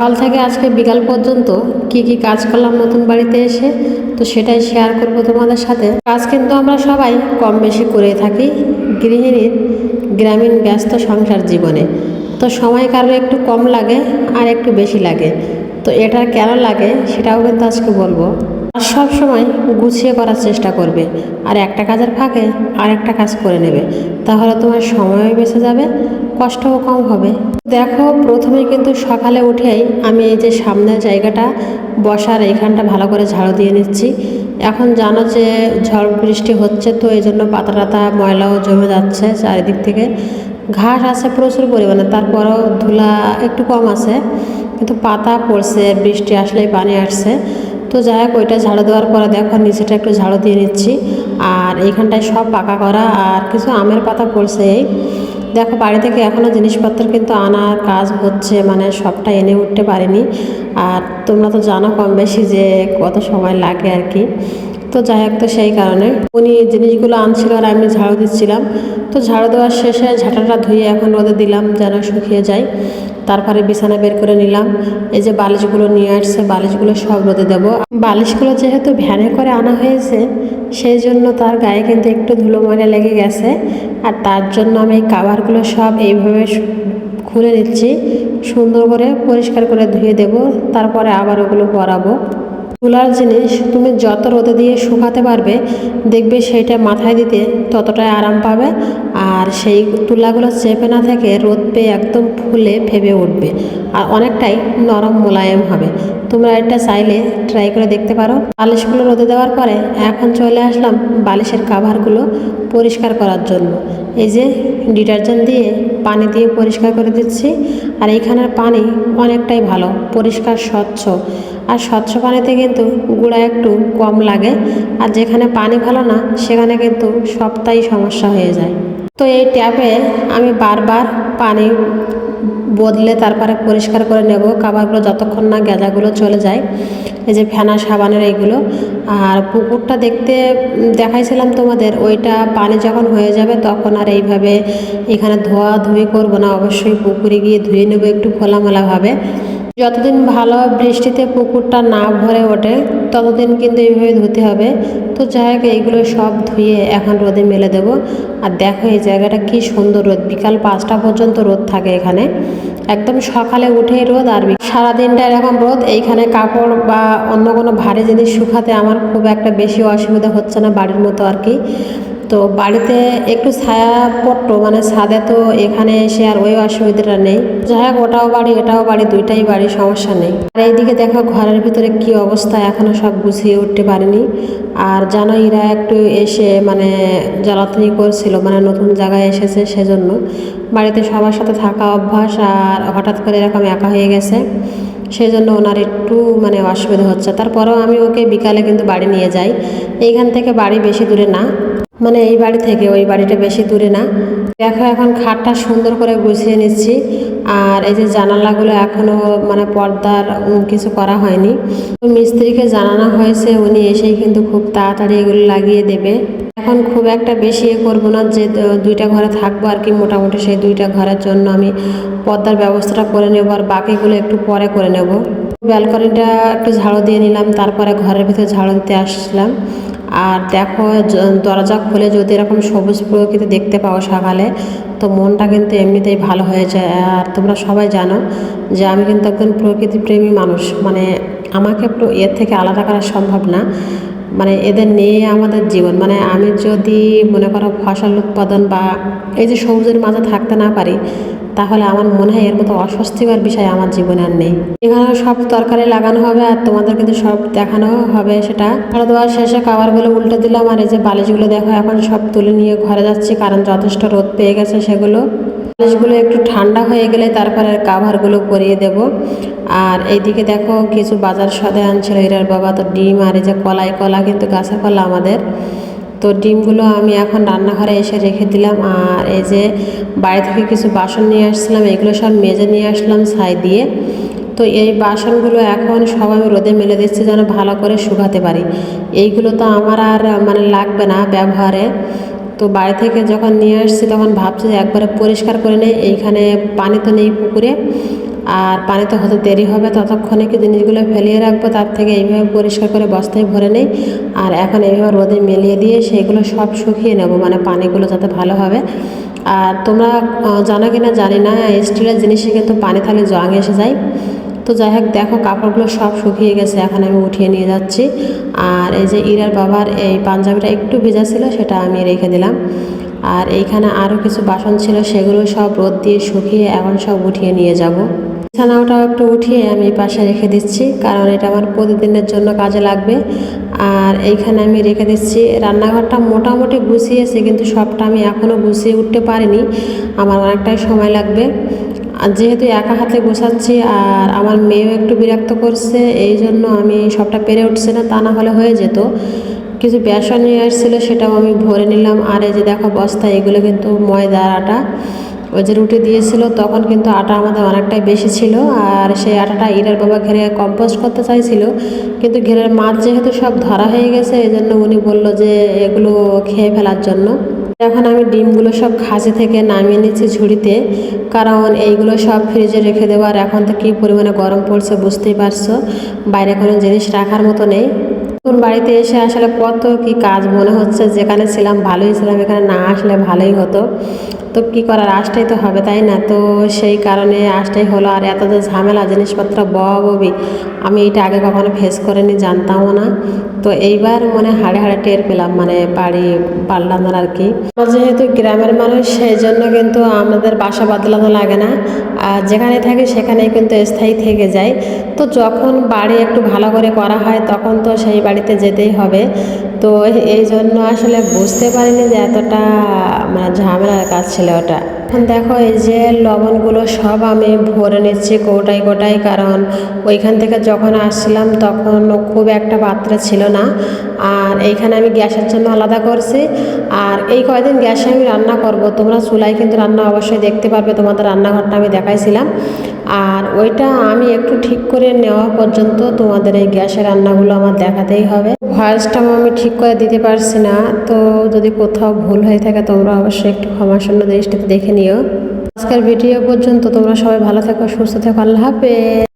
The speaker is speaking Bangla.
সকাল থেকে আজকে বিকাল পর্যন্ত কি কি কাজ করলাম নতুন বাড়িতে এসে, তো সেটাই শেয়ার করব তোমাদের সাথে। কাজ কিন্তু আমরা সবাই কম বেশি করেই থাকি গৃহিণীর গ্রামীণ ব্যস্ত সংসার জীবনে। তো সময় কারো একটু কম লাগে আর একটু বেশি লাগে, তো এটা কেন লাগে সেটাও কিন্তু আজকে বলবো। আর সব সময় গুছিয়ে করার চেষ্টা করবে, আর একটা কাজের ফাঁকে আর একটা কাজ করে নেবে, তাহলে তোমার সময়ও বেঁচে যাবে, কষ্টও কম হবে। দেখো, প্রথমেই কিন্তু সকালে উঠেই আমি এই যে সামনের জায়গাটা বসার এইখানটা ভালো করে ঝাড়ু দিয়ে নিচ্ছি। এখন জানো যে ঝড় বৃষ্টি হচ্ছে, তো এই জন্য পাতা টাতা ময়লাও জমে যাচ্ছে চারিদিক থেকে। ঘাস আছে প্রচুর পরিমাণে, তারপরেও ধুলা একটু কম আছে, কিন্তু পাতা পড়ছে, বৃষ্টি আসলেই পানি আসছে। তো যাই হোক, ওইটা ঝাড়ু দেওয়ার পরে দেখো নিচেটা একটু ঝাড়ু দিয়ে নিচ্ছি। আর এইখানটায় সব পাকা করা, আর কিছু আমের পাতা পড়ছে। এই দেখো, বাড়ি থেকে এখনও জিনিসপত্র কিন্তু আনার কাজ হচ্ছে, মানে সবটা এনে উঠতে পারিনি। আর তোমরা তো জানো কম বেশি যে কত সময় লাগে আর কি। তো যাই হোক, তো সেই কারণে উনি জিনিসগুলো আনছিল আর আমি ঝাড়ু দিচ্ছিলাম। তো ঝাড়ু দেওয়ার শেষে ঝাঁটাটা ধুয়ে এখন রোদে দিলাম যেন শুকিয়ে যায়। তারপরে বিছানা বের করে নিলাম। এই যে বালিশগুলো নিয়ে আসছে, বালিশগুলো সব রোদে দেবো। বালিশগুলো যেহেতু ভ্যানে করে আনা হয়েছে, সেই জন্য তার গায়ে কিন্তু একটু ধুলো ময়লা লেগে গেছে। আর তার জন্য আমি এই কাভারগুলো সব এইভাবে খুলে নিচ্ছি, সুন্দর করে পরিষ্কার করে ধুয়ে দেব, তারপরে আবার ওগুলো পরাবো। তুলার জিনিস তুমি যত রোদে দিয়ে শুকাতে পারবে, দেখবে সেইটা মাথায় দিতে ততটাই আরাম পাবে। আর সেই তুলাগুলো চেপে না থেকে রোদ পেয়ে একদম ফুলে ফেপে উঠবে, আর অনেকটাই নরম মোলায়েম হবে। তোমরা এটা চাইলে ট্রাই করে দেখতে পারো। বালিশগুলো রোদে দেওয়ার পরে এখন চলে আসলাম বালিশের কাভারগুলো পরিষ্কার করার জন্য। এই যে ডিটারজেন্ট দিয়ে পানি দিয়ে পরিষ্কার করে দিচ্ছি। আর এইখানের পানি অনেকটাই ভালো, পরিষ্কার স্বচ্ছ। আর স্বচ্ছ পানিতে কিন্তু গুঁড়া একটু কম লাগে, আর যেখানে পানি ভালো না সেখানে কিন্তু সবটাই সমস্যা হয়ে যায়। তো এই ট্যাপে আমি বারবার পানি বদলে তারপরে পরিষ্কার করে নেব কাভারগুলো, যতক্ষণ না গেঁজাগুলো চলে যায়। এই যে ফেনা সাবানের এইগুলো। আর পুকুরটা দেখতে দেখাইছিলাম তোমাদের, ওইটা পানি যখন হয়ে যাবে তখন আর এইভাবে এখানে ধোয়াধুয়ি করবো না, অবশ্যই পুকুরে গিয়ে ধুয়ে নেবো একটু খোলামেলাভাবে। যতদিন ভালো বৃষ্টিতে পুকুরটা না ভরে ওঠে ততদিন কিন্তু এইভাবে ধুতে হবে। তো যাই হোক, এইগুলো সব ধুয়ে এখন রোদে মেলে দেব। আর দেখো এই জায়গাটা কি সুন্দর রোদ, বিকাল 5টা পর্যন্ত রোদ থাকে এখানে। একদম সকালে উঠেই রোদ, আর সারাদিনটা এরকম রোদ। এইখানে কাপড় বা অন্য কোনো ভারী জিনিস শুকাতে আমার খুব একটা বেশি অসুবিধা হচ্ছে না, বাড়ির মতো আর কি। তো বাড়িতে একটু ছায়া পড়তো, মানে ছাদে, তো এখানে এসে আর ওই অসুবিধাটা নেই। যাই হোক, ওটাও বাড়ি এটাও বাড়ি, দুইটাই বাড়ি, সমস্যা নেই। আর এইদিকে দেখো ঘরের ভিতরে কি অবস্থা, এখনও সব গুছিয়ে উঠতে পারিনি। আর জানো, এরা একটু এসে মানে জ্বালাতনি করছিল, মানে নতুন জায়গায় এসেছে সেজন্য। বাড়িতে সবার সাথে থাকা অভ্যাস, আর হঠাৎ করে এরকম একা হয়ে গেছে, সেই জন্য ওনার একটু মানে অসুবিধা হচ্ছে। তারপরেও আমি ওকে বিকালে কিন্তু বাড়ি নিয়ে যাই। এইখান থেকে বাড়ি বেশি দূরে না, মানে এই বাড়ি থেকে ওই বাড়িটা বেশি দূরে না। দেখো, এখন খাটটা সুন্দর করে গুছিয়ে নিচ্ছি। আর এই যে জানালাগুলো এখনও মানে পর্দার কিছু করা হয়নি, মিস্ত্রিকে জানানো হয়েছে, উনি এসেই কিন্তু খুব তাড়াতাড়ি এগুলো লাগিয়ে দেবে। এখন খুব একটা বেশি করবো না, যে 2টা ঘরে থাকবো আর কি, মোটামুটি সেই 2টা ঘরের জন্য আমি পর্দার ব্যবস্থাটা করে নেব, আর বাকিগুলো একটু পরে করে নেব। ব্যালকনিটা একটু ঝাড়ু দিয়ে নিলাম, তারপরে ঘরের ভিতরে ঝাড়ু দিতে আসলাম। আর দেখো, দরজা খুলে যদি এরকম সবুজ প্রকৃতি দেখতে পাও সকালে, তো মনটা কিন্তু এমনিতেই ভালো হয়ে যায়। আর তোমরা সবাই জানো যে আমি কিন্তু একজন প্রকৃতিপ্রেমী মানুষ, মানে আমাকে এর থেকে আলাদা করা সম্ভব না। মানে এদের নিয়ে আমাদের জীবন, মানে আমি যদি মনে করো ফসল উৎপাদন বা এই যে সবুজের মাঝে থাকতে না পারি, তাহলে আমার মনে হয় এর মতো অস্বস্তিকর বিষয় আমার জীবনে আর নেই। এখানে সব তরকারি লাগানো হবে, আর তোমাদের কিন্তু সব দেখানো হবে। সেটা খাওয়া দেওয়ার শেষে খাবারগুলো উল্টে দিলাম। আর এই যে বালিশগুলো দেখো এখন সব তুলে নিয়ে ঘরে যাচ্ছি, কারণ যথেষ্ট রোদ পেয়ে গেছে সেগুলো। বালিশগুলো একটু ঠান্ডা হয়ে গেলে তারপরে কাভারগুলো পরিয়ে দেব। আর এইদিকে দেখো, কিছু বাজার সদাই আনছিল এরার বাবা, তো ডিম আর এই যে কলা কিন্তু গাছের কলা আমাদের। তো ডিমগুলো আমি এখন রান্নাঘরে এসে রেখে দিলাম। আর এই যে বাড়ি থেকে কিছু বাসন নিয়ে আসছিলাম, এগুলো সব মেজে নিয়ে আসলাম ছাই দিয়ে। তো এই বাসনগুলো এখন সব আমি রোদে মেলে দিচ্ছি যেন ভালো করে শুকাতে পারি। এইগুলো তো আমার আর মানে লাগবে না ব্যবহারে। তো বাড়ি থেকে যখন নিয়ে আসছি তখন ভাবছি যে একবারে পরিষ্কার করে নেই, এইখানে পানি তো নেই পুকুরে, আর পানিতে হতে দেরি হবে, ততক্ষণে কি জিনিসগুলো ফেলিয়ে রাখবো, তার থেকে এইভাবে পরিষ্কার করে বস্তায় ভরে নেই। আর এখন এইভাবে রোদে মেলিয়ে দিয়ে সেগুলো সব শুকিয়ে নেব, মানে পানিগুলো যাতে ভালো হবে। আর তোমরা জানো কি না জানি না, স্টিলের জিনিসে কিন্তু পানি থাকলে জং এসে যায়। তো যাই হোক, দেখো কাপড়গুলো সব শুকিয়ে গেছে, এখন আমি উঠিয়ে নিয়ে যাচ্ছি। আর এই যে ইরার বাবার এই পাঞ্জাবিটা একটু ভেজা ছিল, সেটা আমি রেখে দিলাম। আর এইখানে আরও কিছু বাসন ছিল, সেগুলো সব রোদ দিয়ে শুকিয়ে এখন সব উঠিয়ে নিয়ে যাব। বিছানাটাও একটু উঠিয়ে আমি পাশে রেখে দিচ্ছি, কারণ এটা আমার প্রতিদিনের জন্য কাজে লাগবে। আর এইখানে আমি রেখে দিচ্ছি। রান্নাঘরটা মোটামুটি গুছিয়েছি, কিন্তু সবটা আমি এখনও গুছিয়ে উঠতে পারিনি, আমার অনেকটাই সময় লাগবে। আর যেহেতু একা হাতে গোছাচ্ছি আর আমার মেয়েও একটু বিরক্ত করছে, এই জন্য আমি সবটা পেরে উঠছি না, তা না হলে হয়ে যেত। কিছু বেসন নিয়ে আসছিলো, সেটাও আমি ভরে নিলাম। আর এই যে দেখো বস্তা, এগুলো কিন্তু ময়দার আটা। ওই যে রুটি দিয়েছিল তখন কিন্তু আটা আমাদের অনেকটাই বেশি ছিল, আর সেই আটাটা ইরার বাবা ঘেরে কম্পোস্ট করতে চাইছিল, কিন্তু ঘেরের মাছ যেহেতু সব ধরা হয়ে গেছে, এই জন্য উনি বললো যে এগুলো খেয়ে ফেলার জন্য। এখন আমি ডিমগুলো সব খাঁচি থেকে নামিয়ে নিচ্ছি ঝুড়িতে, কারণ এইগুলো সব ফ্রিজে রেখে দেবো। আর এখন তো কী পরিমাণে গরম পড়ছে বুঝতেই পারছো, বাইরে কোনো জিনিস রাখার মতো নেই। নতুন বাড়িতে এসে আসলে কত কি কাজ মনে হচ্ছে, যেখানে ছিলাম ভালোই ছিলাম, এখানে না আসলে ভালোই হতো। তো কী করার, আসতেই তো হবে, তাই না? তো সেই কারণে আসতেই হলো। আর এত যে ঝামেলা, জিনিসপত্র ববি, আমি এটা আগে কখনো ফেস করিনি, জানতামও না। তো এইবার মনে হাড়ে হাড়ে টের পেলাম, মানে বাড়ি পাল্টানোর আর কি। যেহেতু গ্রামের মানুষ, সেই জন্য কিন্তু আমাদের বাসা বদলানো লাগে না, আর যেখানে থাকি সেখানেই কিন্তু স্থায়ী থেকে যায়। তো যখন বাড়ি একটু ভালো করে করা হয়, তখন তো সেই বাড়িতে যেতেই হবে। তো এই জন্য আসলে বুঝতে পারিনি যে এতটা মানে ঝামেলার কাজ ছিল ওটা। এখন দেখো এই যে লবণগুলো সব আমি ভরে নিচ্ছি কৌটায় কৌটায়, কারণ ওইখান থেকে যখন আসছিলাম তখন খুব একটা পাত্রে ছিল না। আর এইখানে আমি গ্যাসের জন্য আলাদা করছি। আর এই কয়দিন গ্যাসে আমি রান্না করব, তোমরা চুলায় কিন্তু রান্না অবশ্যই দেখতে পারবে, তোমাদের রান্নাঘরটা আমি দেখাইছিলাম। আর ওইটা আমি একটু ঠিক করে নেওয়া পর্যন্ত তোমাদের এই গ্যাসের রান্নাগুলো আমার দেখাতেই হবে। ভয়েসটাও আমি ঠিক করে দিতে পারছি না, তো যদি কোথাও ভুল হয়ে থাকে তোমরা অবশ্যই একটু ক্ষমাশূন্য দৃষ্টিতে দেখে নিও। আজকের ভিডিও পর্যন্ত, তোমরা সবাই ভালো থেকো, সুস্থ থেকো, আল্লাহ হাফেজ।